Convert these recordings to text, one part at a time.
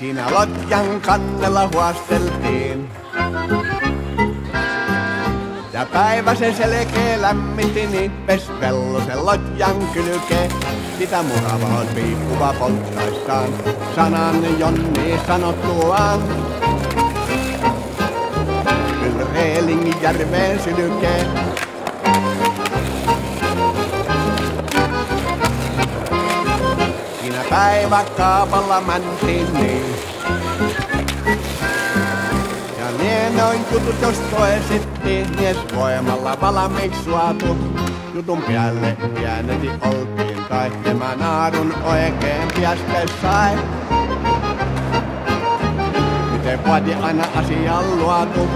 Siinä lotjan kannella huosteltiin. Ja päivä se selkeä lämmitti niippes pellosen lotjan kylkeen. Sitä mukavaa piippuva polttaistaan, sanan Jonni sanottuaan. Ylreelingin järveen sylkee. Siinä päivä kaapalla mäntiin niin. Ja lienoin jutut jos toesittiin, mies voimalla valmiiksi suatu. Jutun päälle pieneti oltiin, tai mä naarun oikein piäste sai. Miten vuoti aina asian luotu.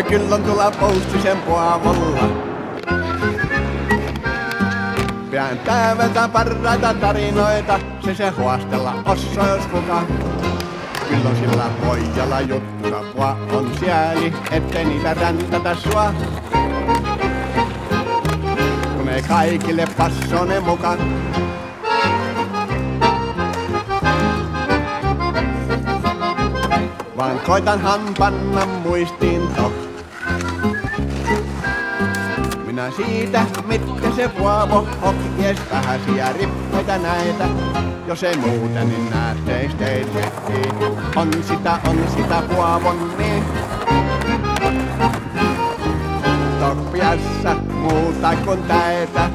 Kyllä on tulla Poustisen Paavolla. Pian täyveltä parraita tarinoita, se huostella osso jos kuka. Kyllä on sillä pojalla juttua, pua on sääli, ettei niitä räntätä sua. Kun ei kaikille passone mukaan. Vaan koitanhan panna muistiin tok. Minä siitä, mitkä se Paavo hokkies vähäsiä rippeitä näitä. Jos ei muuta, niin näetteis teitsettiin. On sitä Paavon niin. Tokpiassa muuta kuin täitä.